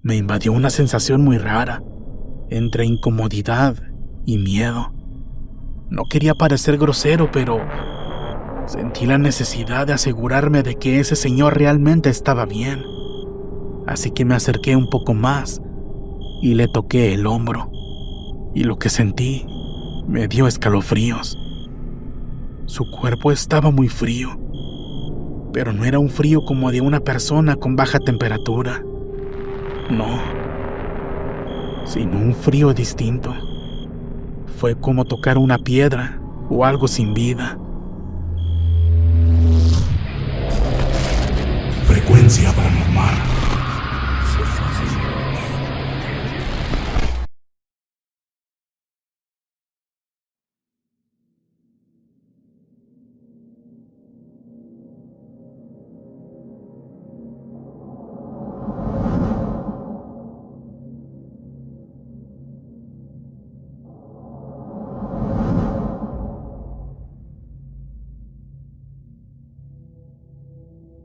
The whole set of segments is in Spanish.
me invadió una sensación muy rara, entre incomodidad y miedo. No quería parecer grosero, pero sentí la necesidad de asegurarme de que ese señor realmente estaba bien. Así que me acerqué un poco más y le toqué el hombro. Y lo que sentí me dio escalofríos. Su cuerpo estaba muy frío, pero no era un frío como de una persona con baja temperatura. No, sino un frío distinto. Fue como tocar una piedra o algo sin vida. Frecuencia paranormal.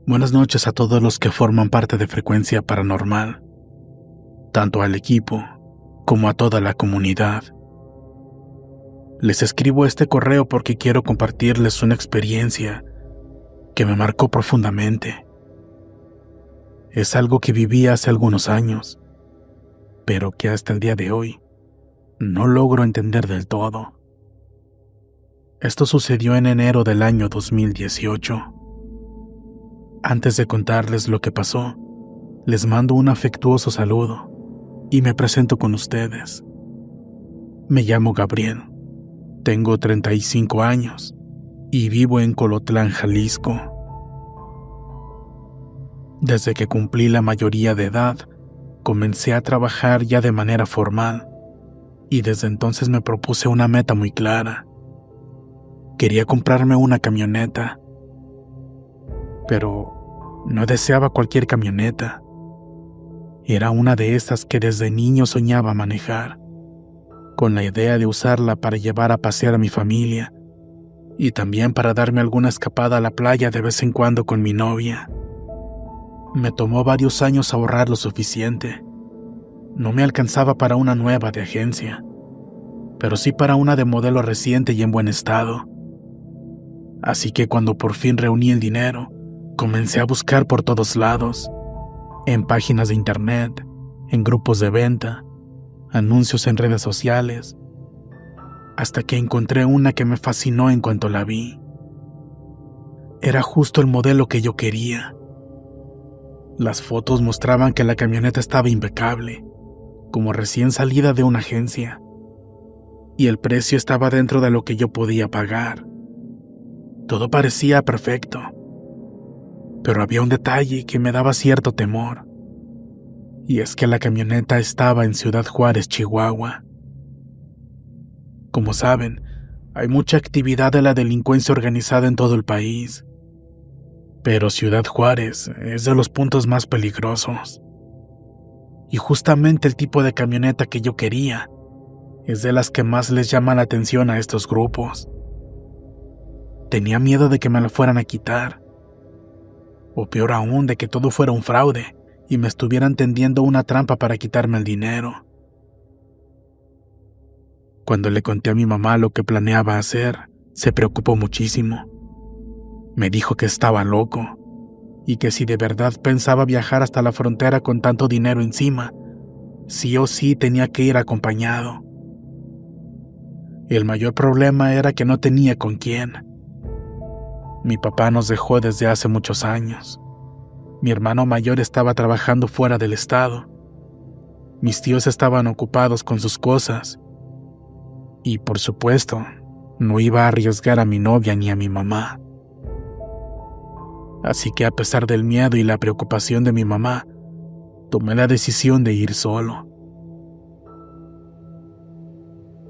Buenas noches a todos los que forman parte de Frecuencia Paranormal, tanto al equipo como a toda la comunidad. Les escribo este correo porque quiero compartirles una experiencia que me marcó profundamente. Es algo que viví hace algunos años, pero que hasta el día de hoy no logro entender del todo. Esto sucedió en enero del año 2018. Antes de contarles lo que pasó, les mando un afectuoso saludo y me presento con ustedes. Me llamo Gabriel, tengo 35 años y vivo en Colotlán, Jalisco. Desde que cumplí la mayoría de edad, comencé a trabajar ya de manera formal y desde entonces me propuse una meta muy clara. Quería comprarme una camioneta, pero no deseaba cualquier camioneta. Era una de esas que desde niño soñaba manejar, con la idea de usarla para llevar a pasear a mi familia y también para darme alguna escapada a la playa de vez en cuando con mi novia. Me tomó varios años ahorrar lo suficiente. No me alcanzaba para una nueva de agencia, pero sí para una de modelo reciente y en buen estado. Así que cuando por fin reuní el dinero, comencé a buscar por todos lados, en páginas de internet, en grupos de venta, anuncios en redes sociales, hasta que encontré una que me fascinó en cuanto la vi. Era justo el modelo que yo quería. Las fotos mostraban que la camioneta estaba impecable, como recién salida de una agencia, y el precio estaba dentro de lo que yo podía pagar. Todo parecía perfecto, pero había un detalle que me daba cierto temor, y es que la camioneta estaba en Ciudad Juárez, Chihuahua. Como saben, hay mucha actividad de la delincuencia organizada en todo el país, pero Ciudad Juárez es de los puntos más peligrosos. Y justamente el tipo de camioneta que yo quería es de las que más les llama la atención a estos grupos. Tenía miedo de que me la fueran a quitar, o peor aún, de que todo fuera un fraude y me estuvieran tendiendo una trampa para quitarme el dinero. Cuando le conté a mi mamá lo que planeaba hacer, se preocupó muchísimo. Me dijo que estaba loco y que si de verdad pensaba viajar hasta la frontera con tanto dinero encima, sí o sí tenía que ir acompañado. El mayor problema era que no tenía con quién. Mi papá nos dejó desde hace muchos años. Mi hermano mayor estaba trabajando fuera del estado. Mis tíos estaban ocupados con sus cosas. Y por supuesto, no iba a arriesgar a mi novia ni a mi mamá. Así que a pesar del miedo y la preocupación de mi mamá, tomé la decisión de ir solo.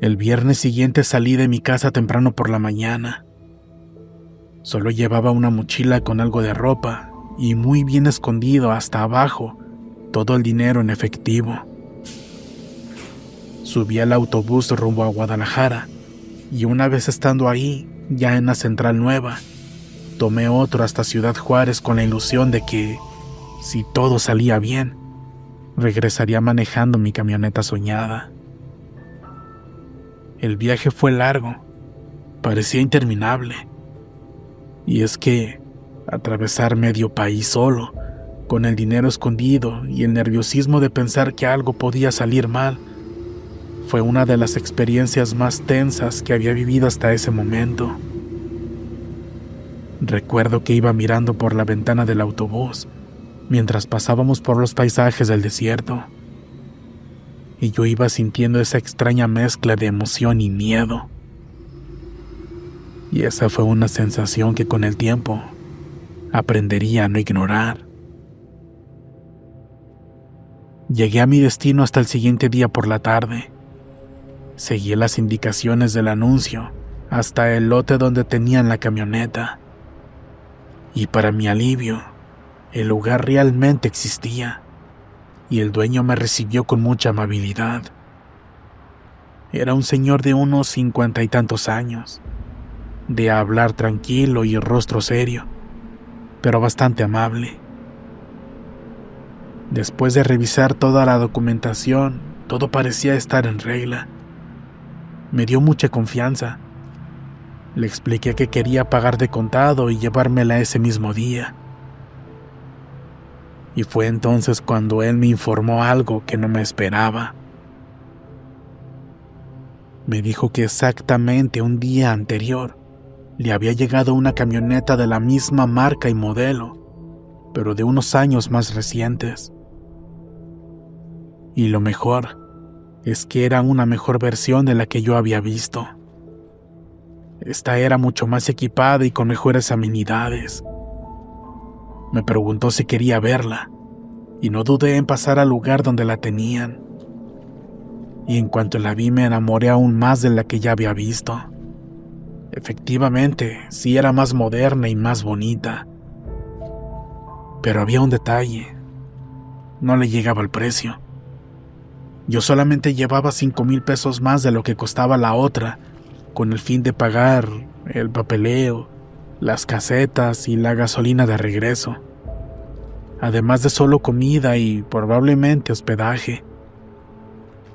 El viernes siguiente salí de mi casa temprano por la mañana. Solo llevaba una mochila con algo de ropa y muy bien escondido hasta abajo todo el dinero en efectivo. Subí al autobús rumbo a Guadalajara y una vez estando ahí, ya en la Central Nueva, tomé otro hasta Ciudad Juárez con la ilusión de que, si todo salía bien, regresaría manejando mi camioneta soñada. El viaje fue largo, parecía interminable. Y es que atravesar medio país solo, con el dinero escondido y el nerviosismo de pensar que algo podía salir mal, fue una de las experiencias más tensas que había vivido hasta ese momento. Recuerdo que iba mirando por la ventana del autobús mientras pasábamos por los paisajes del desierto, y yo iba sintiendo esa extraña mezcla de emoción y miedo. Y esa fue una sensación que con el tiempo aprendería a no ignorar. Llegué a mi destino hasta el siguiente día por la tarde. Seguí las indicaciones del anuncio hasta el lote donde tenían la camioneta. Y para mi alivio, el lugar realmente existía, y el dueño me recibió con mucha amabilidad. Era un señor de unos 50 y tantos años, de hablar tranquilo y rostro serio, pero bastante amable. Después de revisar toda la documentación, todo parecía estar en regla. Me dio mucha confianza. Le expliqué que quería pagar de contado y llevármela ese mismo día. Y fue entonces cuando él me informó algo que no me esperaba. Me dijo que exactamente un día anterior le había llegado una camioneta de la misma marca y modelo, pero de unos años más recientes. Y lo mejor es que era una mejor versión de la que yo había visto. Esta era mucho más equipada y con mejores amenidades. Me preguntó si quería verla, y no dudé en pasar al lugar donde la tenían. Y en cuanto la vi me enamoré aún más de la que ya había visto. Efectivamente, sí era más moderna y más bonita. Pero había un detalle. No le llegaba el precio. Yo solamente llevaba 5,000 pesos más de lo que costaba la otra, con el fin de pagar el papeleo, las casetas y la gasolina de regreso, además de solo comida y probablemente hospedaje,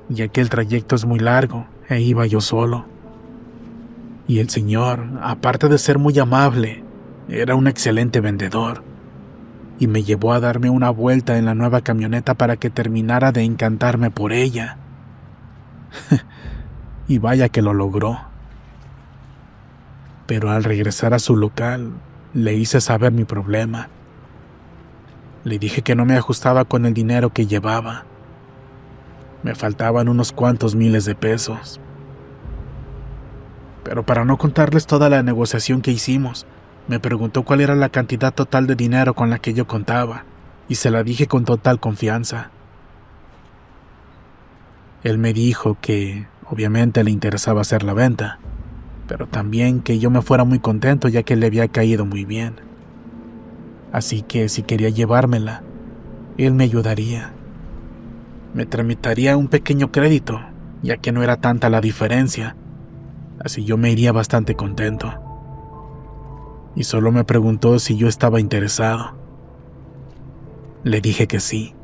ya que el trayecto es muy largo e iba yo solo. Y el señor, aparte de ser muy amable, era un excelente vendedor, y me llevó a darme una vuelta en la nueva camioneta para que terminara de encantarme por ella. Y vaya que lo logró. Pero al regresar a su local, le hice saber mi problema. Le dije que no me ajustaba con el dinero que llevaba. Me faltaban unos cuantos miles de pesos. Pero para no contarles toda la negociación que hicimos, me preguntó cuál era la cantidad total de dinero con la que yo contaba, y se la dije con total confianza. Él me dijo que obviamente le interesaba hacer la venta, pero también que yo me fuera muy contento ya que le había caído muy bien. Así que si quería llevármela, él me ayudaría. Me tramitaría un pequeño crédito, ya que no era tanta la diferencia, así yo me iría bastante contento. Y solo me preguntó si yo estaba interesado. Le dije que sí.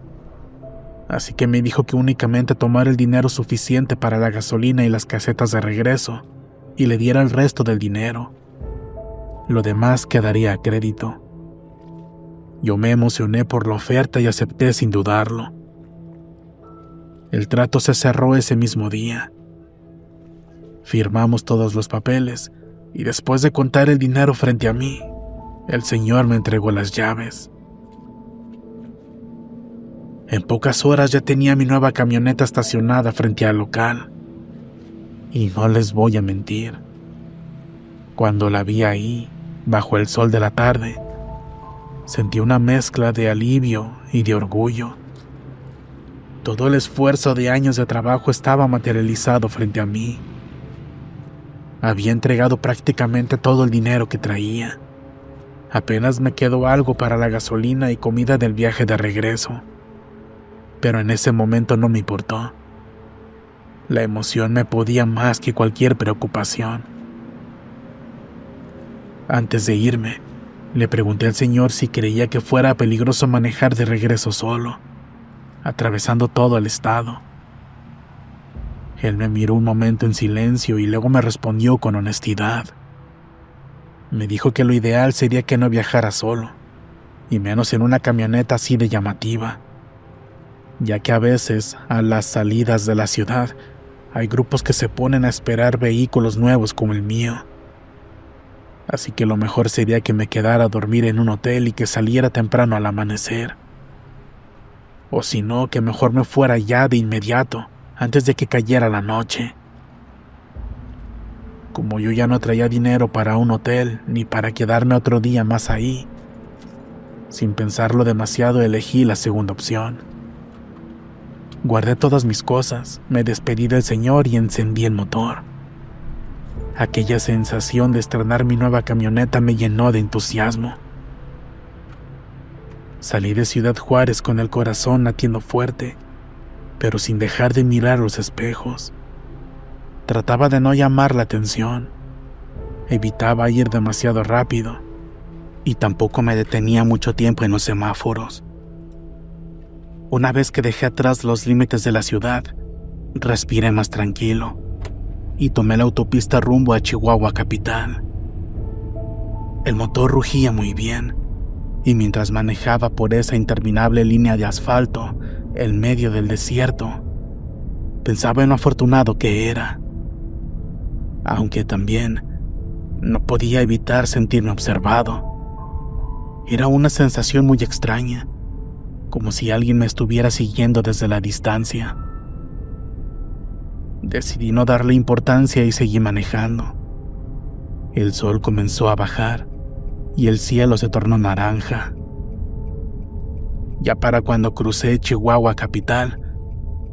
Así que me dijo que únicamente tomara el dinero suficiente para la gasolina y las casetas de regreso, y le diera el resto del dinero. Lo demás quedaría a crédito. Yo me emocioné por la oferta y acepté sin dudarlo. El trato se cerró ese mismo día. Firmamos todos los papeles, y después de contar el dinero frente a mí, el señor me entregó las llaves. En pocas horas ya tenía mi nueva camioneta estacionada frente al local. Y no les voy a mentir, cuando la vi ahí, bajo el sol de la tarde, sentí una mezcla de alivio y de orgullo. Todo el esfuerzo de años de trabajo estaba materializado frente a mí. Había entregado prácticamente todo el dinero que traía. Apenas me quedó algo para la gasolina y comida del viaje de regreso. Pero en ese momento no me importó. La emoción me podía más que cualquier preocupación. Antes de irme, le pregunté al señor si creía que fuera peligroso manejar de regreso solo. atravesando todo el estado. Él me miró un momento en silencio y luego me respondió con honestidad. Me dijo que lo ideal sería que no viajara solo, y menos en una camioneta así de llamativa, ya que a veces, a las salidas de la ciudad, hay grupos que se ponen a esperar vehículos nuevos como el mío. Así que lo mejor sería que me quedara a dormir en un hotel y que saliera temprano al amanecer. O si no, que mejor me fuera ya de inmediato, antes de que cayera la noche. Como yo ya no traía dinero para un hotel ni para quedarme otro día más ahí, sin pensarlo demasiado elegí la segunda opción. Guardé todas mis cosas, me despedí del señor y encendí el motor. Aquella sensación de estrenar mi nueva camioneta me llenó de entusiasmo. Salí de Ciudad Juárez con el corazón latiendo fuerte, pero sin dejar de mirar los espejos. Trataba de no llamar la atención, evitaba ir demasiado rápido y tampoco me detenía mucho tiempo en los semáforos. Una vez que dejé atrás los límites de la ciudad, respiré más tranquilo y tomé la autopista rumbo a Chihuahua capital. El motor rugía muy bien, y mientras manejaba por esa interminable línea de asfalto, en medio del desierto, pensaba en lo afortunado que era. Aunque también no podía evitar sentirme observado. Era una sensación muy extraña, como si alguien me estuviera siguiendo desde la distancia. Decidí no darle importancia y seguí manejando. El sol comenzó a bajar y el cielo se tornó naranja. Ya para cuando crucé Chihuahua capital,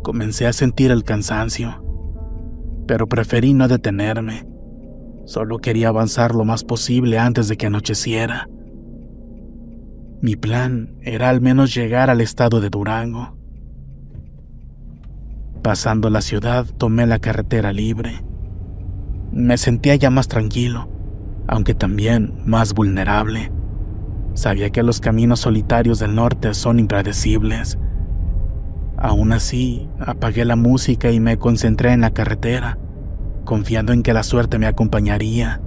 comencé a sentir el cansancio, pero preferí no detenerme. Solo quería avanzar lo más posible antes de que anocheciera. Mi plan era al menos llegar al estado de Durango. Pasando la ciudad, tomé la carretera libre. Me sentía ya más tranquilo, aunque también más vulnerable. Sabía que los caminos solitarios del norte son impredecibles. Aún así, apagué la música y me concentré en la carretera, confiando en que la suerte me acompañaría.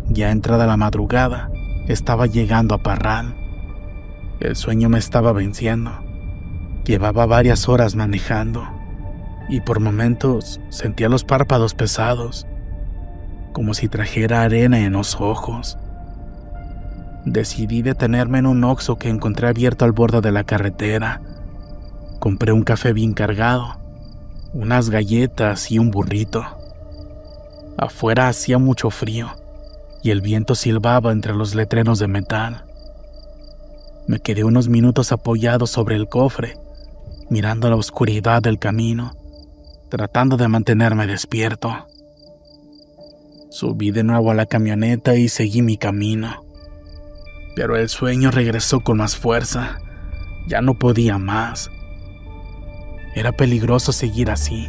Ya entrada la madrugada, estaba llegando a Parral. El sueño me estaba venciendo. Llevaba varias horas manejando, y por momentos sentía los párpados pesados, como si trajera arena en los ojos. Decidí detenerme en un Oxxo que encontré abierto al borde de la carretera. Compré un café bien cargado, unas galletas y un burrito. Afuera hacía mucho frío, y el viento silbaba entre los letreros de metal. Me quedé unos minutos apoyado sobre el cofre, mirando la oscuridad del camino, tratando de mantenerme despierto. Subí de nuevo a la camioneta y seguí mi camino. Pero el sueño regresó con más fuerza. Ya no podía más. Era peligroso seguir así.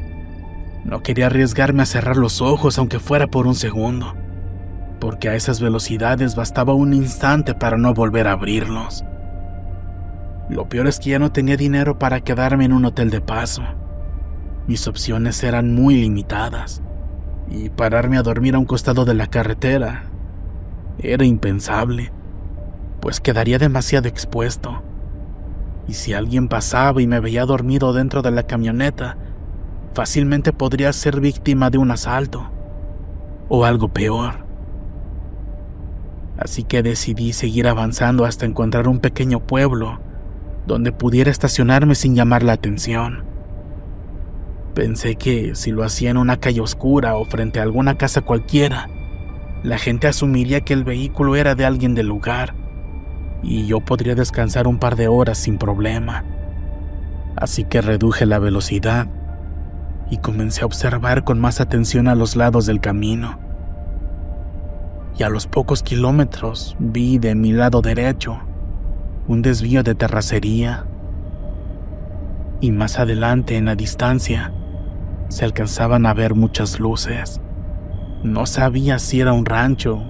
No quería arriesgarme a cerrar los ojos aunque fuera por un segundo, porque a esas velocidades bastaba un instante para no volver a abrirlos. Lo peor es que ya no tenía dinero para quedarme en un hotel de paso. Mis opciones eran muy limitadas, y pararme a dormir a un costado de la carretera era impensable, pues quedaría demasiado expuesto. Y si alguien pasaba y me veía dormido dentro de la camioneta, fácilmente podría ser víctima de un asalto, o algo peor. Así que decidí seguir avanzando hasta encontrar un pequeño pueblo donde pudiera estacionarme sin llamar la atención. Pensé que si lo hacía en una calle oscura o frente a alguna casa cualquiera, la gente asumiría que el vehículo era de alguien del lugar y yo podría descansar un par de horas sin problema. Así que reduje la velocidad y comencé a observar con más atención a los lados del camino. Y a los pocos kilómetros vi de mi lado derecho un desvío de terracería, y más adelante en la distancia se alcanzaban a ver muchas luces. No sabía si era un rancho,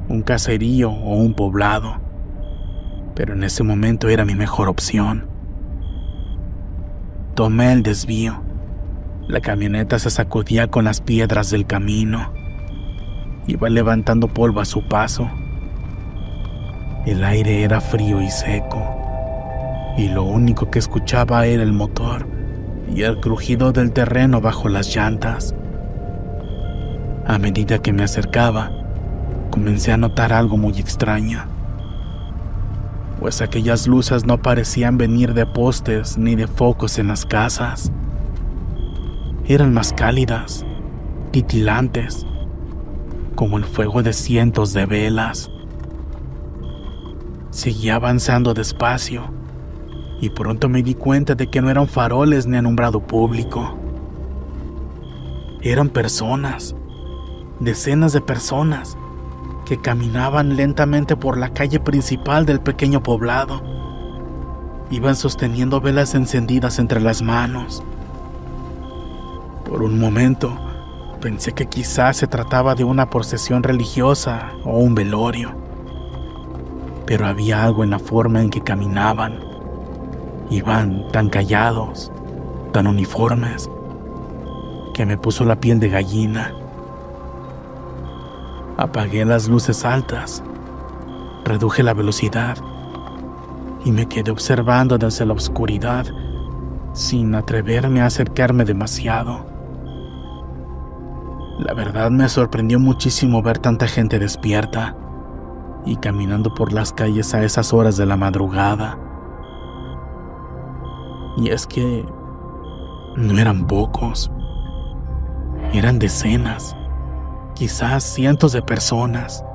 un caserío o un poblado, pero en ese momento era mi mejor opción. Tomé el desvío. La camioneta se sacudía con las piedras del camino. Iba levantando polvo a su paso. El aire era frío y seco, y lo único que escuchaba era el motor y el crujido del terreno bajo las llantas. A medida que me acercaba, comencé a notar algo muy extraño, pues aquellas luces no parecían venir de postes ni de focos en las casas. Eran más cálidas, titilantes, como el fuego de cientos de velas. Seguía avanzando despacio y pronto me di cuenta de que no eran faroles ni alumbrado público. Eran personas, decenas de personas, que caminaban lentamente por la calle principal del pequeño poblado. Iban sosteniendo velas encendidas entre las manos. Por un momento, pensé que quizás se trataba de una procesión religiosa o un velorio. Pero había algo en la forma en que caminaban. Iban tan callados, tan uniformes, que me puso la piel de gallina. Apagué las luces altas, reduje la velocidad y me quedé observando desde la oscuridad sin atreverme a acercarme demasiado. La verdad me sorprendió muchísimo ver tanta gente despierta y caminando por las calles a esas horas de la madrugada. Y es que no eran pocos, eran decenas, quizás cientos de personas.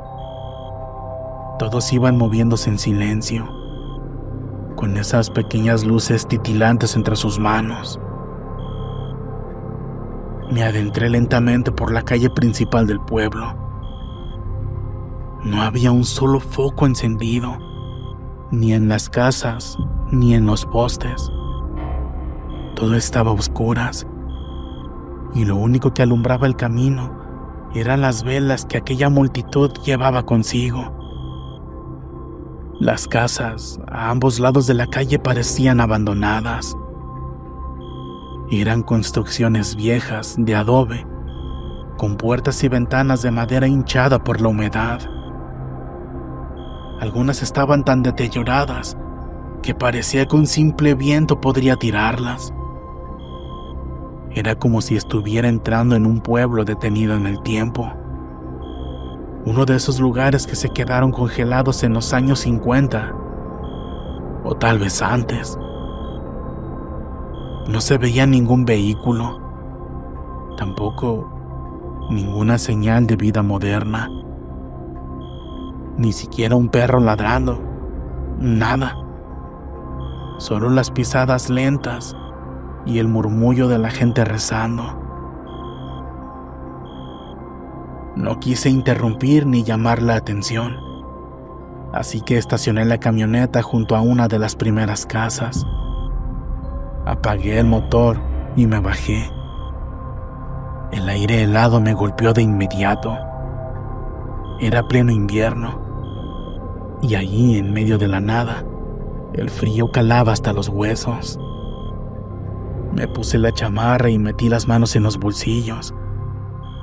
Todos iban moviéndose en silencio, con esas pequeñas luces titilantes entre sus manos. Me adentré lentamente por la calle principal del pueblo. No había un solo foco encendido, ni en las casas, ni en los postes. Todo estaba a oscuras, y lo único que alumbraba el camino eran las velas que aquella multitud llevaba consigo. Las casas a ambos lados de la calle parecían abandonadas. Eran construcciones viejas de adobe, con puertas y ventanas de madera hinchada por la humedad. Algunas estaban tan deterioradas que parecía que un simple viento podría tirarlas. Era como si estuviera entrando en un pueblo detenido en el tiempo. Uno de esos lugares que se quedaron congelados en los años 50, o tal vez antes. No se veía ningún vehículo, tampoco ninguna señal de vida moderna. Ni siquiera un perro ladrando, nada. Solo las pisadas lentas y el murmullo de la gente rezando. No quise interrumpir ni llamar la atención, así que estacioné la camioneta junto a una de las primeras casas. Apagué el motor y me bajé. El aire helado me golpeó de inmediato. Era pleno invierno, y allí, en medio de la nada, el frío calaba hasta los huesos. Me puse la chamarra y metí las manos en los bolsillos,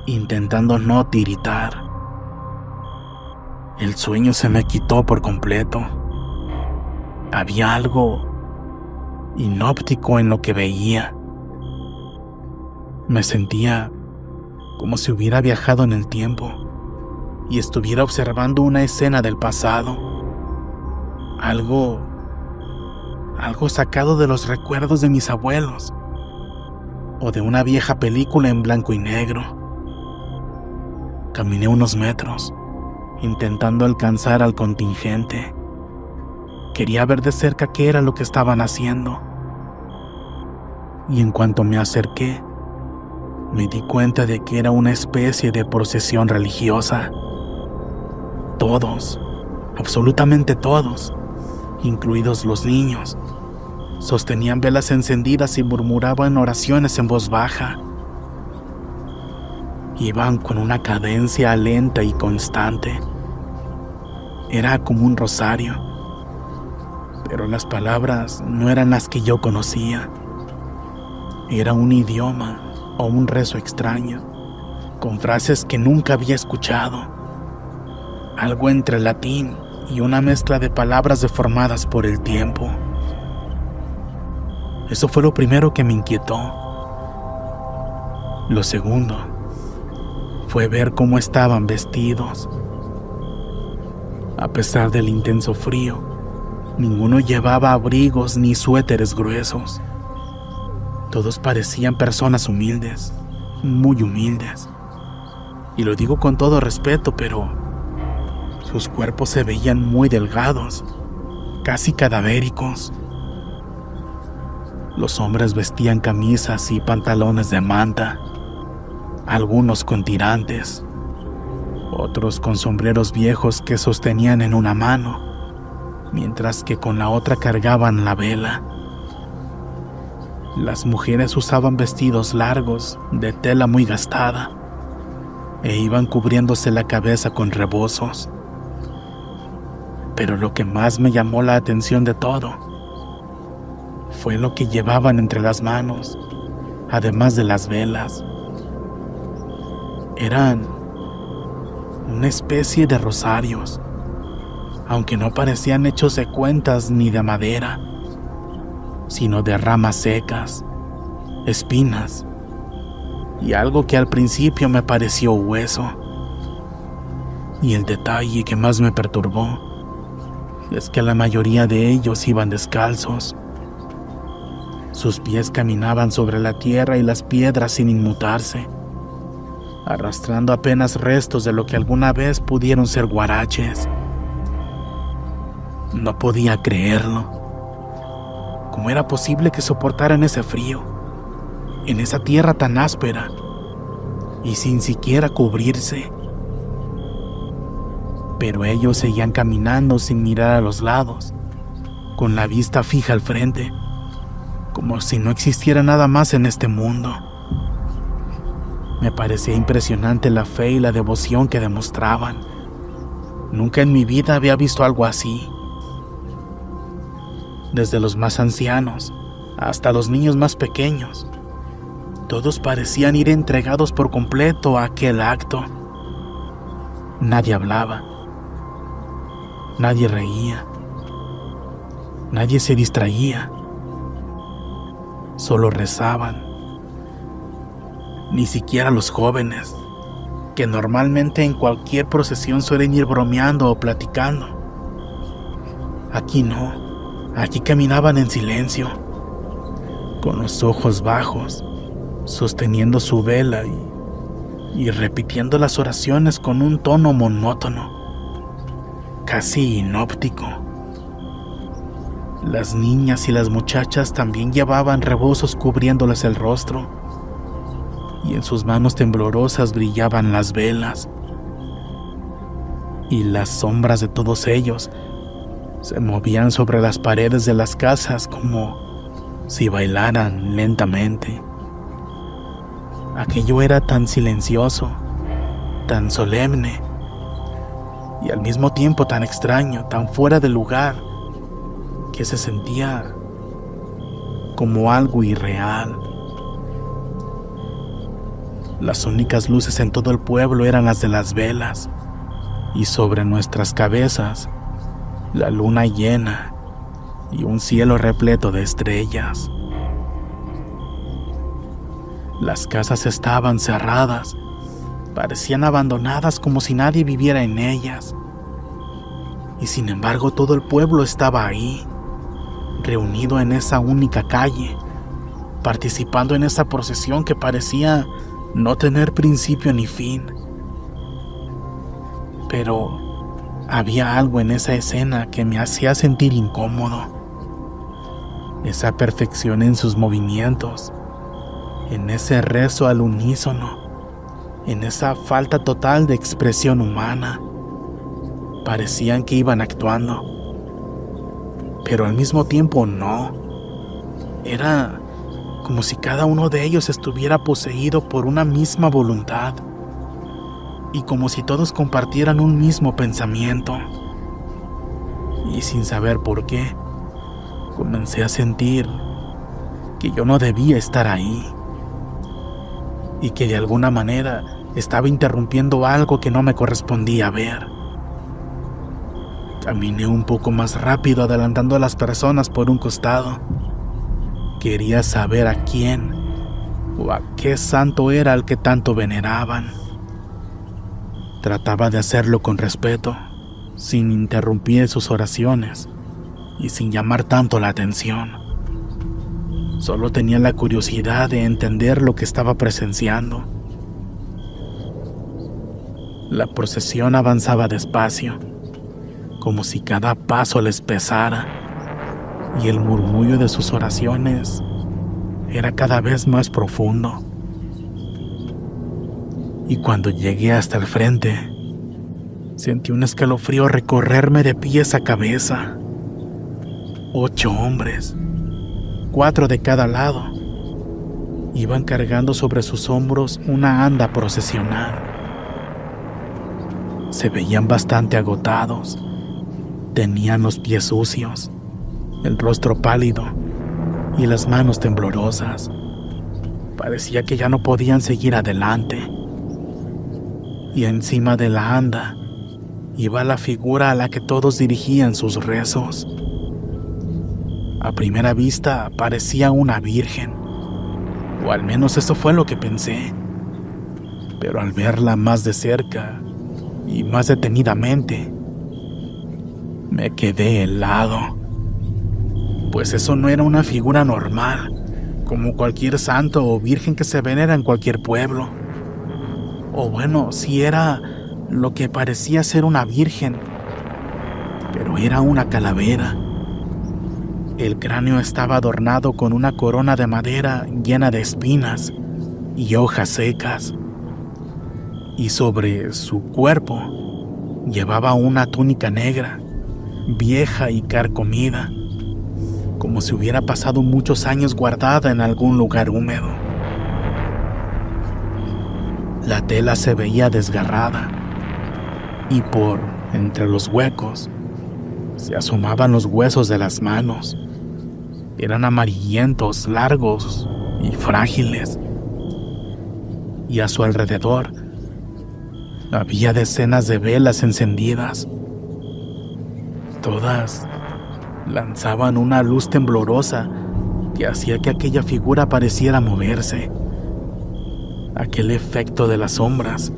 intentando no tiritar. El sueño se me quitó por completo. Había algo inóptico en lo que veía. Me sentía como si hubiera viajado en el tiempo y estuviera observando una escena del pasado. Algo sacado de los recuerdos de mis abuelos o de una vieja película en blanco y negro. Caminé unos metros, intentando alcanzar al contingente. Quería ver de cerca qué era lo que estaban haciendo. Y en cuanto me acerqué, me di cuenta de que era una especie de procesión religiosa. Todos, absolutamente todos, incluidos los niños, sostenían velas encendidas y murmuraban oraciones en voz baja. Iban con una cadencia lenta y constante. Era como un rosario, pero las palabras no eran las que yo conocía. Era un idioma o un rezo extraño, con frases que nunca había escuchado. Algo entre latín y una mezcla de palabras deformadas por el tiempo. Eso fue lo primero que me inquietó. Lo segundo fue ver cómo estaban vestidos. A pesar del intenso frío, ninguno llevaba abrigos ni suéteres gruesos. Todos parecían personas humildes, muy humildes. Y lo digo con todo respeto, pero sus cuerpos se veían muy delgados, casi cadavéricos. Los hombres vestían camisas y pantalones de manta, algunos con tirantes, otros con sombreros viejos que sostenían en una mano, mientras que con la otra cargaban la vela. Las mujeres usaban vestidos largos de tela muy gastada e iban cubriéndose la cabeza con rebozos. Pero lo que más me llamó la atención de todo fue lo que llevaban entre las manos, además de las velas. Eran una especie de rosarios, aunque no parecían hechos de cuentas ni de madera, sino de ramas secas, espinas y algo que al principio me pareció hueso. Y el detalle que más me perturbó es que la mayoría de ellos iban descalzos. Sus pies caminaban sobre la tierra y las piedras sin inmutarse, arrastrando apenas restos de lo que alguna vez pudieron ser guaraches. No podía creerlo. ¿Cómo era posible que soportaran ese frío, en esa tierra tan áspera, y sin siquiera cubrirse? Pero ellos seguían caminando sin mirar a los lados, con la vista fija al frente, como si no existiera nada más en este mundo. Me parecía impresionante la fe y la devoción que demostraban. Nunca en mi vida había visto algo así. Desde los más ancianos hasta los niños más pequeños, todos parecían ir entregados por completo a aquel acto. Nadie hablaba, nadie reía, nadie se distraía, solo rezaban. Ni siquiera los jóvenes, que normalmente en cualquier procesión suelen ir bromeando o platicando. Aquí no. Aquí caminaban en silencio, con los ojos bajos, sosteniendo su vela y repitiendo las oraciones con un tono monótono, casi inóptico. Las niñas y las muchachas también llevaban rebozos cubriéndoles el rostro, y en sus manos temblorosas brillaban las velas, y las sombras de todos ellos se movían sobre las paredes de las casas como si bailaran lentamente. Aquello era tan silencioso, tan solemne y al mismo tiempo tan extraño, tan fuera de lugar, que se sentía como algo irreal. Las únicas luces en todo el pueblo eran las de las velas, y sobre nuestras cabezas la luna llena y un cielo repleto de estrellas. Las casas estaban cerradas, parecían abandonadas como si nadie viviera en ellas. Y sin embargo todo el pueblo estaba ahí, reunido en esa única calle, participando en esa procesión que parecía no tener principio ni fin. Pero había algo en esa escena que me hacía sentir incómodo. Esa perfección en sus movimientos, en ese rezo al unísono, en esa falta total de expresión humana. Parecían que iban actuando, pero al mismo tiempo no. Era como si cada uno de ellos estuviera poseído por una misma voluntad, y como si todos compartieran un mismo pensamiento. Y sin saber por qué, comencé a sentir que yo no debía estar ahí y que de alguna manera estaba interrumpiendo algo que no me correspondía ver. Caminé un poco más rápido, adelantando a las personas por un costado. Quería saber a quién o a qué santo era al que tanto veneraban. Trataba de hacerlo con respeto, sin interrumpir sus oraciones y sin llamar tanto la atención. Solo tenía la curiosidad de entender lo que estaba presenciando. La procesión avanzaba despacio, como si cada paso les pesara, y el murmullo de sus oraciones era cada vez más profundo. Y cuando llegué hasta el frente, sentí un escalofrío recorrerme de pies a cabeza. 8 hombres, 4 de cada lado, iban cargando sobre sus hombros una anda procesional. Se veían bastante agotados, tenían los pies sucios, el rostro pálido y las manos temblorosas. Parecía que ya no podían seguir adelante. Y encima de la anda iba la figura a la que todos dirigían sus rezos. A primera vista parecía una virgen, o al menos eso fue lo que pensé. Pero al verla más de cerca y más detenidamente, me quedé helado. Pues eso no era una figura normal, como cualquier santo o virgen que se venera en cualquier pueblo. O bueno, sí era lo que parecía ser una virgen, pero era una calavera. El cráneo estaba adornado con una corona de madera llena de espinas y hojas secas, y sobre su cuerpo llevaba una túnica negra, vieja y carcomida, como si hubiera pasado muchos años guardada en algún lugar húmedo. La tela se veía desgarrada y por entre los huecos se asomaban los huesos de las manos. Eran amarillentos, largos y frágiles. Y a su alrededor había decenas de velas encendidas. Todas lanzaban una luz temblorosa que hacía que aquella figura pareciera moverse. Aquel efecto de las sombras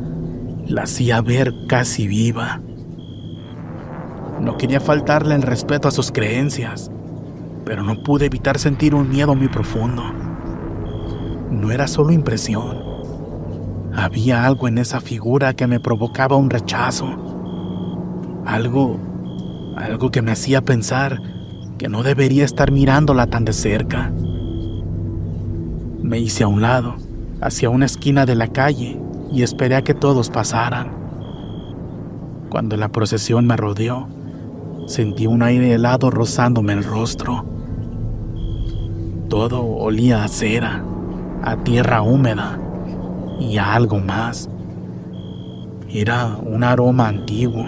la hacía ver casi viva. No quería faltarle el respeto a sus creencias, pero no pude evitar sentir un miedo muy profundo. No era solo impresión. Había algo en esa figura que me provocaba un rechazo. Algo que me hacía pensar que no debería estar mirándola tan de cerca. Me hice a un lado, hacia una esquina de la calle, y esperé a que todos pasaran. Cuando la procesión me rodeó, sentí un aire helado rozándome el rostro. Todo olía a cera, a tierra húmeda y a algo más. Era un aroma antiguo,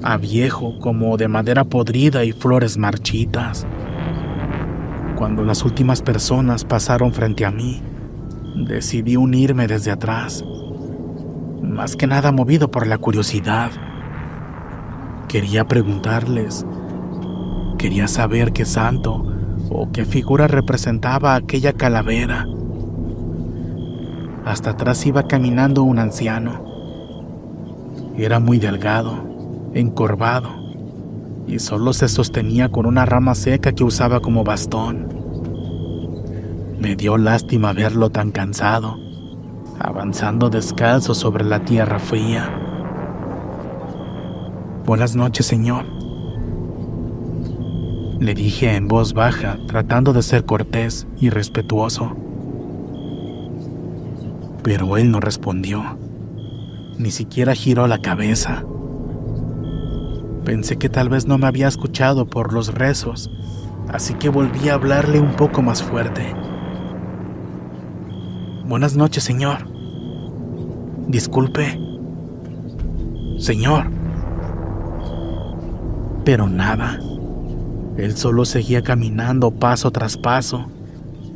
a viejo, como de madera podrida y flores marchitas. Cuando las últimas personas pasaron frente a mí, decidí unirme desde atrás, más que nada movido por la curiosidad. Quería preguntarles, quería saber qué santo o qué figura representaba aquella calavera. Hasta atrás iba caminando un anciano. Era muy delgado, encorvado, y solo se sostenía con una rama seca que usaba como bastón. Me dio lástima verlo tan cansado, avanzando descalzo sobre la tierra fría. «Buenas noches, señor», le dije en voz baja, tratando de ser cortés y respetuoso. Pero él no respondió, ni siquiera giró la cabeza. Pensé que tal vez no me había escuchado por los rezos, así que volví a hablarle un poco más fuerte. «Buenas noches, señor. Disculpe. Señor». Pero nada. Él solo seguía caminando paso tras paso,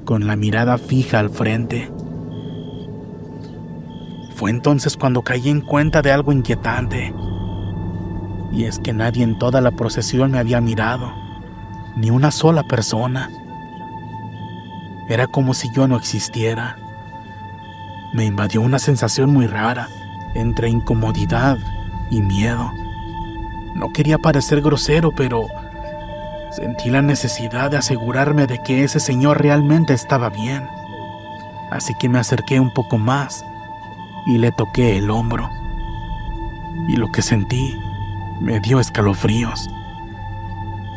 con la mirada fija al frente. Fue entonces cuando caí en cuenta de algo inquietante. Y es que nadie en toda la procesión me había mirado, ni una sola persona. Era como si yo no existiera. Me invadió una sensación muy rara, entre incomodidad y miedo. No quería parecer grosero, pero sentí la necesidad de asegurarme de que ese señor realmente estaba bien. Así que me acerqué un poco más y le toqué el hombro. Y lo que sentí me dio escalofríos.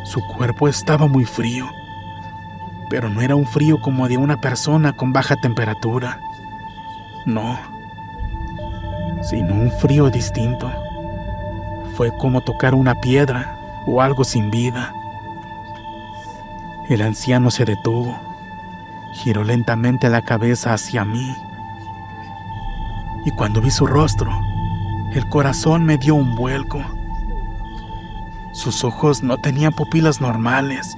Su cuerpo estaba muy frío, pero no era un frío como de una persona con baja temperatura. No, sino un frío distinto. Fue como tocar una piedra o algo sin vida. El anciano se detuvo, giró lentamente la cabeza hacia mí. Y cuando vi su rostro, el corazón me dio un vuelco. Sus ojos no tenían pupilas normales.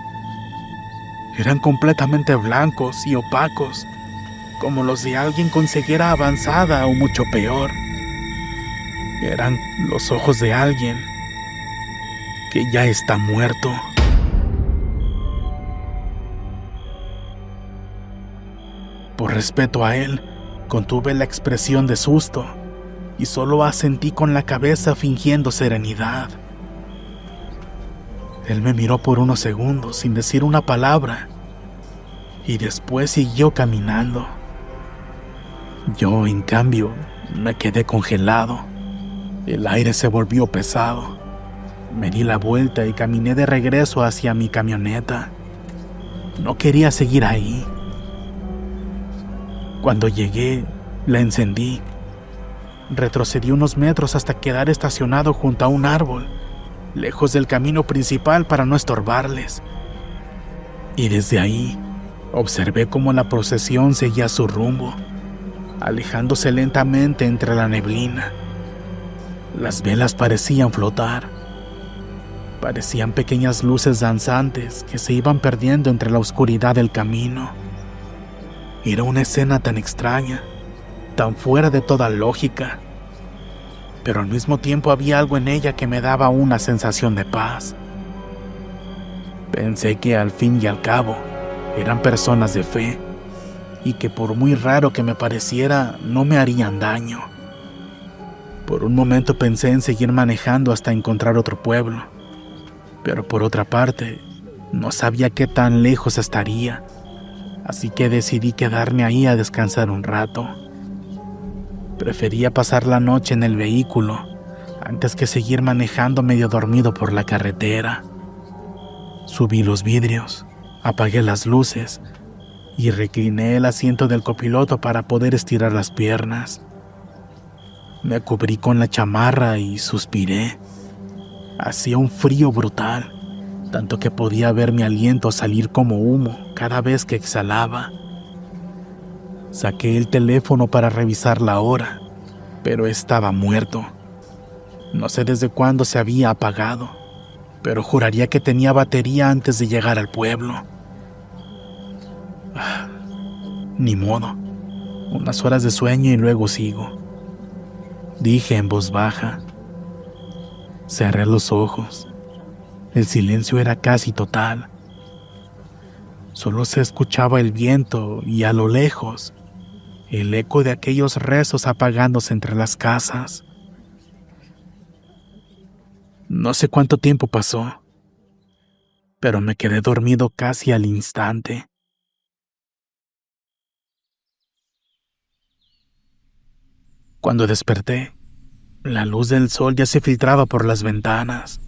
Eran completamente blancos y opacos, como los de alguien con ceguera avanzada o mucho peor. Eran los ojos de alguien que ya está muerto. Por respeto a él, contuve la expresión de susto y solo asentí con la cabeza fingiendo serenidad. Él me miró por unos segundos sin decir una palabra y después siguió caminando. Yo, en cambio, me quedé congelado. El aire se volvió pesado. Me di la vuelta y caminé de regreso hacia mi camioneta. No quería seguir ahí. Cuando llegué, la encendí. Retrocedí unos metros hasta quedar estacionado junto a un árbol, lejos del camino principal para no estorbarles. Y desde ahí, observé cómo la procesión seguía su rumbo, alejándose lentamente entre la neblina. Las velas parecían flotar. Parecían pequeñas luces danzantes que se iban perdiendo entre la oscuridad del camino. Era una escena tan extraña, tan fuera de toda lógica, pero al mismo tiempo había algo en ella que me daba una sensación de paz. Pensé que al fin y al cabo eran personas de fe y que por muy raro que me pareciera, no me harían daño. Por un momento pensé en seguir manejando hasta encontrar otro pueblo, pero por otra parte, no sabía qué tan lejos estaría, así que decidí quedarme ahí a descansar un rato. Prefería pasar la noche en el vehículo antes que seguir manejando medio dormido por la carretera. Subí los vidrios, apagué las luces y recliné el asiento del copiloto para poder estirar las piernas. Me cubrí con la chamarra y suspiré. Hacía un frío brutal, tanto que podía ver mi aliento salir como humo cada vez que exhalaba. Saqué el teléfono para revisar la hora, pero estaba muerto. No sé desde cuándo se había apagado, pero juraría que tenía batería antes de llegar al pueblo. Ni modo, unas horas de sueño y luego sigo, dije en voz baja. Cerré los ojos. El silencio era casi total. Solo se escuchaba el viento y a lo lejos el eco de aquellos rezos apagándose entre las casas. No sé cuánto tiempo pasó, pero me quedé dormido casi al instante. Cuando desperté, la luz del sol ya se filtraba por las ventanas.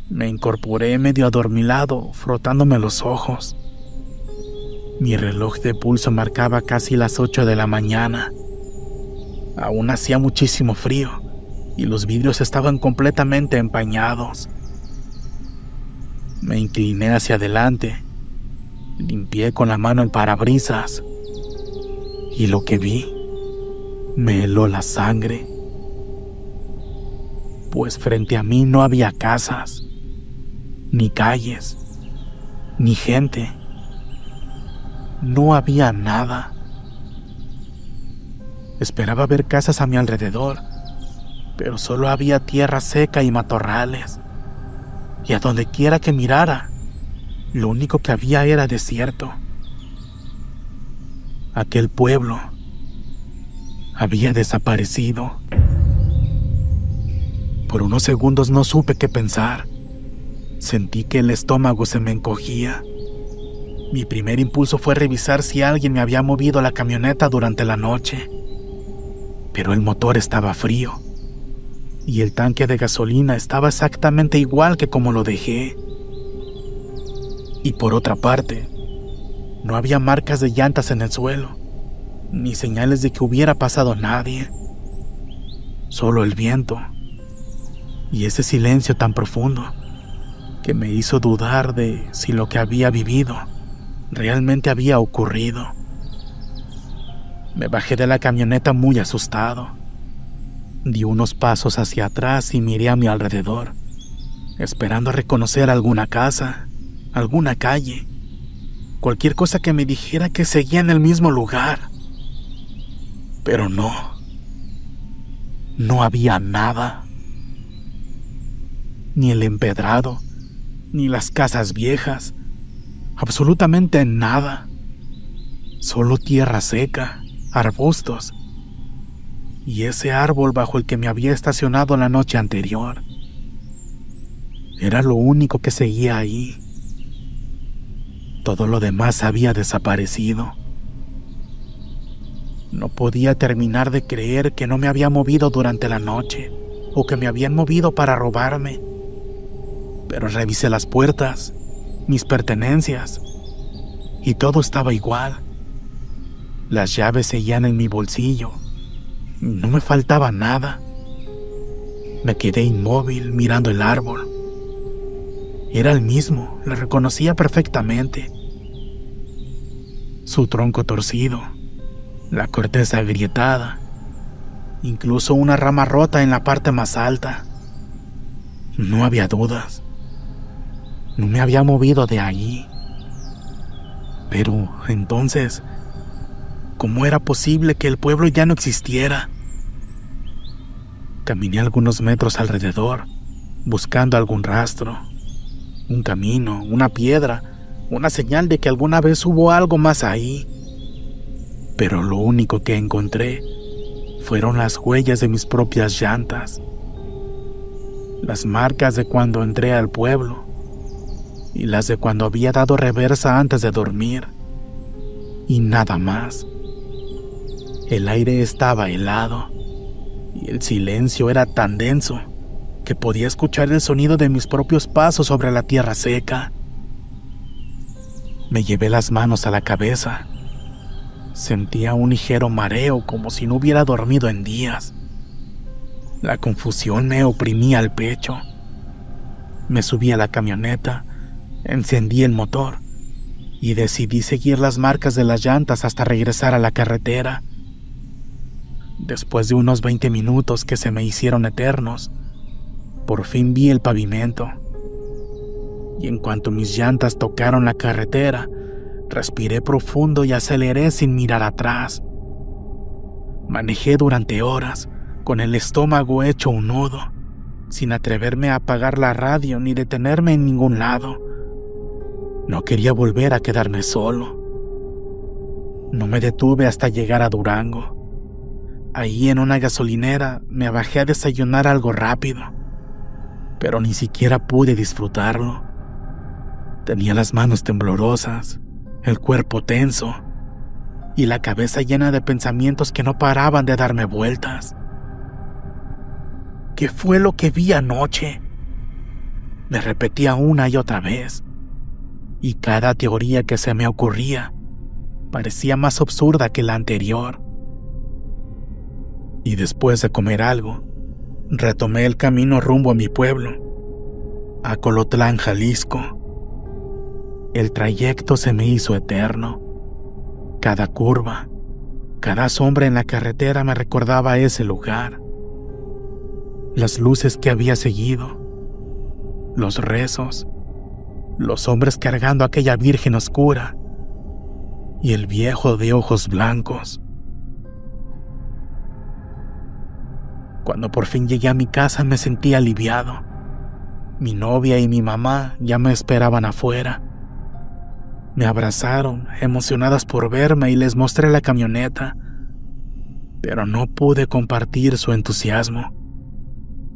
Me incorporé medio adormilado, frotándome los ojos. Mi reloj de pulso marcaba casi las 8 de la mañana. Aún hacía muchísimo frío y los vidrios estaban completamente empañados. Me incliné hacia adelante, limpié con la mano el parabrisas y lo que vi me heló la sangre. Pues frente a mí no había casas, ni calles, ni gente. No había nada. Esperaba ver casas a mi alrededor, pero solo había tierra seca y matorrales. Y a donde quiera que mirara, lo único que había era desierto. Aquel pueblo había desaparecido. Por unos segundos no supe qué pensar. Sentí que el estómago se me encogía. Mi primer impulso fue revisar si alguien me había movido la camioneta durante la noche. Pero el motor estaba frío y el tanque de gasolina estaba exactamente igual que como lo dejé. Y por otra parte, no había marcas de llantas en el suelo, ni señales de que hubiera pasado nadie. Solo el viento y ese silencio tan profundo que me hizo dudar de si lo que había vivido realmente había ocurrido. Me bajé de la camioneta muy asustado. Di unos pasos hacia atrás y miré a mi alrededor, esperando reconocer alguna casa, alguna calle, cualquier cosa que me dijera que seguía en el mismo lugar. Pero no había nada. Ni el empedrado, ni las casas viejas, absolutamente nada. Solo tierra seca, arbustos, y ese árbol bajo el que me había estacionado la noche anterior. Era lo único que seguía ahí. Todo lo demás había desaparecido. No podía terminar de creer que no me había movido durante la noche, o que me habían movido para robarme. Pero revisé las puertas, mis pertenencias, y todo estaba igual. Las llaves seguían en mi bolsillo. No me faltaba nada. Me quedé inmóvil mirando el árbol. Era el mismo, lo reconocía perfectamente. Su tronco torcido, la corteza agrietada, incluso una rama rota en la parte más alta. No había dudas. No me había movido de allí. Pero entonces, ¿cómo era posible que el pueblo ya no existiera? Caminé algunos metros alrededor, buscando algún rastro, un camino, una piedra, una señal de que alguna vez hubo algo más ahí. Pero lo único que encontré fueron las huellas de mis propias llantas, las marcas de cuando entré al pueblo y las de cuando había dado reversa antes de dormir, y nada más. El aire estaba helado y el silencio era tan denso que podía escuchar el sonido de mis propios pasos sobre la tierra seca. Me llevé las manos a la cabeza. Sentía un ligero mareo como si no hubiera dormido en días. La confusión me oprimía el pecho. Me subí a la camioneta, encendí el motor y decidí seguir las marcas de las llantas hasta regresar a la carretera. Después de unos 20 minutos que se me hicieron eternos, por fin vi el pavimento. Y en cuanto mis llantas tocaron la carretera, respiré profundo y aceleré sin mirar atrás. Manejé durante horas, con el estómago hecho un nudo, sin atreverme a apagar la radio ni detenerme en ningún lado. No quería volver a quedarme solo. No me detuve hasta llegar a Durango. Ahí en una gasolinera me bajé a desayunar algo rápido, pero ni siquiera pude disfrutarlo. Tenía las manos temblorosas, el cuerpo tenso y la cabeza llena de pensamientos que no paraban de darme vueltas. ¿Qué fue lo que vi anoche? Me repetía una y otra vez, y cada teoría que se me ocurría parecía más absurda que la anterior. Y después de comer algo, retomé el camino rumbo a mi pueblo, a Colotlán, Jalisco. El trayecto se me hizo eterno. Cada curva, cada sombra en la carretera me recordaba a ese lugar. Las luces que había seguido, los rezos, los hombres cargando a aquella virgen oscura, y el viejo de ojos blancos. Cuando por fin llegué a mi casa me sentí aliviado. Mi novia y mi mamá ya me esperaban afuera. Me abrazaron, emocionadas por verme, y les mostré la camioneta, pero no pude compartir su entusiasmo.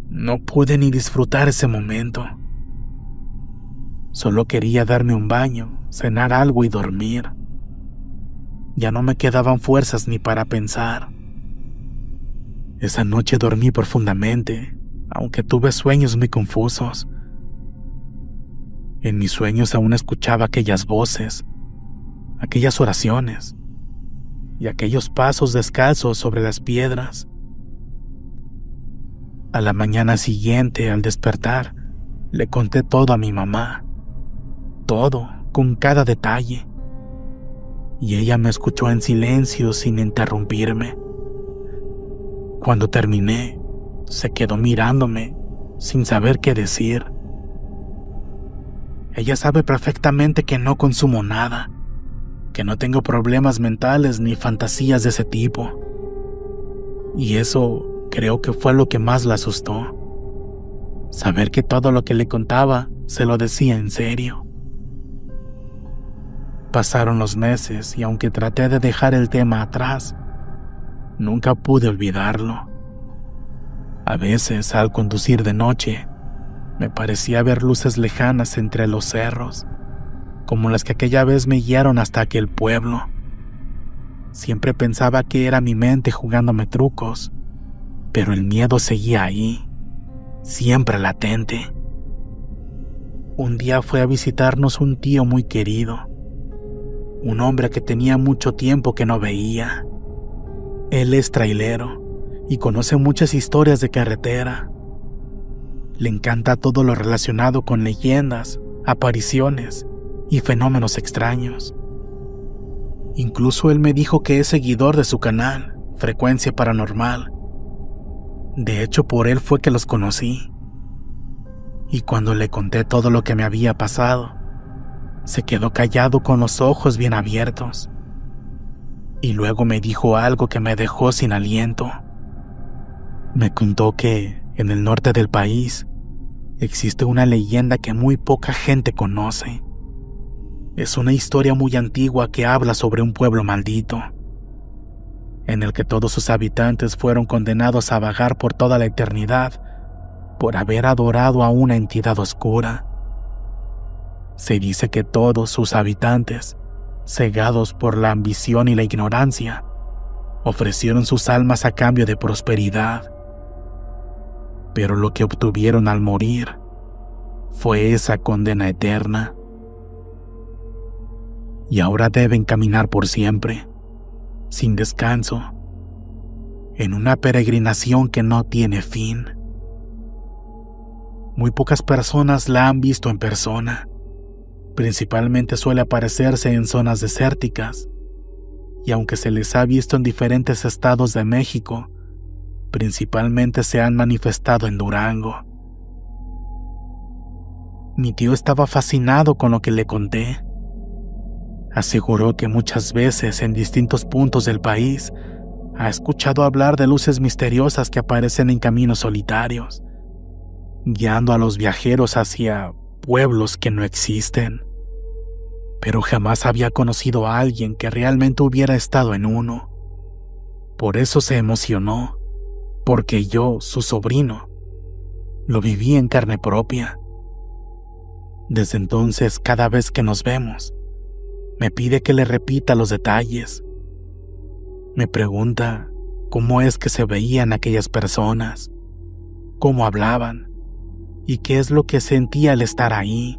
No pude ni disfrutar ese momento. Solo quería darme un baño, cenar algo y dormir. Ya no me quedaban fuerzas ni para pensar. Esa noche dormí profundamente, aunque tuve sueños muy confusos. En mis sueños aún escuchaba aquellas voces, aquellas oraciones y aquellos pasos descalzos sobre las piedras. A la mañana siguiente, al despertar, le conté todo a mi mamá, todo, con cada detalle, y ella me escuchó en silencio sin interrumpirme. Cuando terminé, se quedó mirándome, sin saber qué decir. Ella sabe perfectamente que no consumo nada, que no tengo problemas mentales ni fantasías de ese tipo. Y eso creo que fue lo que más la asustó. Saber que todo lo que le contaba se lo decía en serio. Pasaron los meses y aunque traté de dejar el tema atrás, nunca pude olvidarlo. A veces, al conducir de noche, me parecía ver luces lejanas entre los cerros, como las que aquella vez me guiaron hasta aquel pueblo. Siempre pensaba que era mi mente jugándome trucos, pero el miedo seguía ahí, siempre latente. Un día fue a visitarnos un tío muy querido, un hombre que tenía mucho tiempo que no veía. Él es trailero y conoce muchas historias de carretera. Le encanta todo lo relacionado con leyendas, apariciones y fenómenos extraños. Incluso él me dijo que es seguidor de su canal, Frecuencia Paranormal. De hecho, por él fue que los conocí. Y cuando le conté todo lo que me había pasado, se quedó callado con los ojos bien abiertos. Y luego me dijo algo que me dejó sin aliento. Me contó que, en el norte del país, existe una leyenda que muy poca gente conoce. Es una historia muy antigua que habla sobre un pueblo maldito, en el que todos sus habitantes fueron condenados a vagar por toda la eternidad por haber adorado a una entidad oscura. Se dice que todos sus habitantes, cegados por la ambición y la ignorancia, ofrecieron sus almas a cambio de prosperidad. Pero lo que obtuvieron al morir fue esa condena eterna. Y ahora deben caminar por siempre, sin descanso, en una peregrinación que no tiene fin. Muy pocas personas la han visto en persona. Principalmente suele aparecerse en zonas desérticas, y aunque se les ha visto en diferentes estados de México, principalmente se han manifestado en Durango. Mi tío estaba fascinado con lo que le conté. Aseguró que muchas veces en distintos puntos del país ha escuchado hablar de luces misteriosas que aparecen en caminos solitarios, guiando a los viajeros hacia pueblos que no existen. Pero jamás había conocido a alguien que realmente hubiera estado en uno. Por eso se emocionó, porque yo, su sobrino, lo viví en carne propia. Desde entonces, cada vez que nos vemos, me pide que le repita los detalles. Me pregunta cómo es que se veían aquellas personas, cómo hablaban y qué es lo que sentía al estar ahí.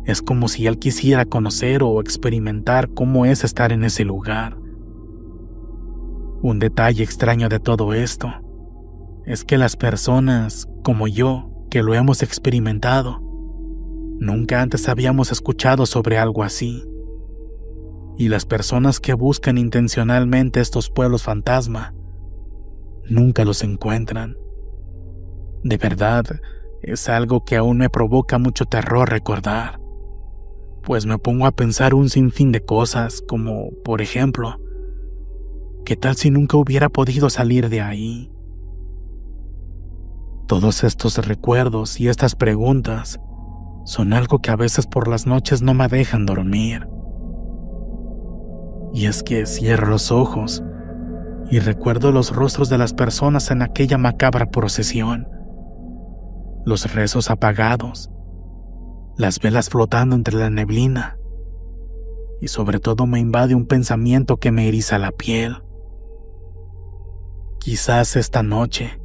Es como si él quisiera conocer o experimentar cómo es estar en ese lugar. Un detalle extraño de todo esto es que las personas, como yo, que lo hemos experimentado, nunca antes habíamos escuchado sobre algo así. Y las personas que buscan intencionalmente estos pueblos fantasma, nunca los encuentran. De verdad, es algo que aún me provoca mucho terror recordar. pues me pongo a pensar un sinfín de cosas, como, por ejemplo, ¿qué tal si nunca hubiera podido salir de ahí? Todos estos recuerdos y estas preguntas son algo que a veces por las noches no me dejan dormir. Y es que cierro los ojos y recuerdo los rostros de las personas en aquella macabra procesión, los rezos apagados, las velas flotando entre la neblina, y sobre todo me invade un pensamiento que me eriza la piel. Quizás esta noche,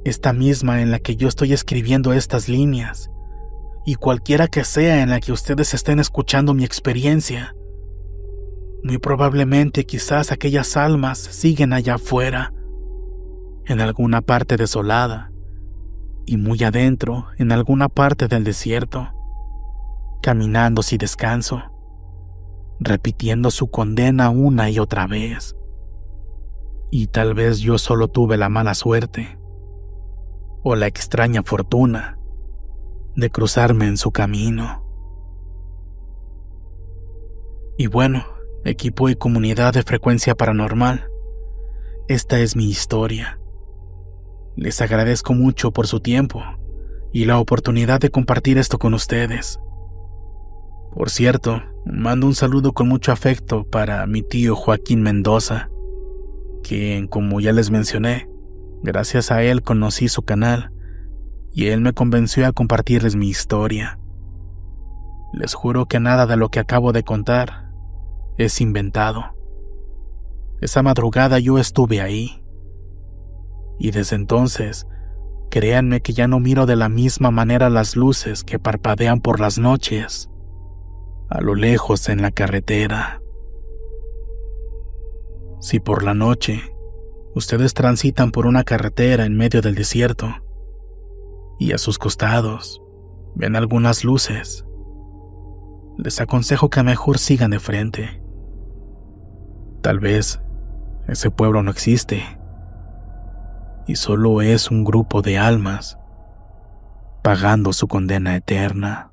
esta misma en la que yo estoy escribiendo estas líneas, y cualquiera que sea en la que ustedes estén escuchando mi experiencia, muy probablemente quizás aquellas almas siguen allá afuera, en alguna parte desolada, y muy adentro, en alguna parte del desierto, caminando sin descanso, repitiendo su condena una y otra vez. Y tal vez yo solo tuve la mala suerte, o la extraña fortuna, de cruzarme en su camino. Y bueno, equipo y comunidad de Frecuencia Paranormal, esta es mi historia. Les agradezco mucho por su tiempo y la oportunidad de compartir esto con ustedes. Por cierto, mando un saludo con mucho afecto para mi tío Joaquín Mendoza, quien, como ya les mencioné, gracias a él conocí su canal y él me convenció a compartirles mi historia. Les juro que nada de lo que acabo de contar es inventado. Esa madrugada yo estuve ahí. Y desde entonces, créanme que ya no miro de la misma manera las luces que parpadean por las noches, a lo lejos en la carretera. Si por la noche ustedes transitan por una carretera en medio del desierto y a sus costados ven algunas luces, les aconsejo que mejor sigan de frente. Tal vez ese pueblo no existe y solo es un grupo de almas pagando su condena eterna.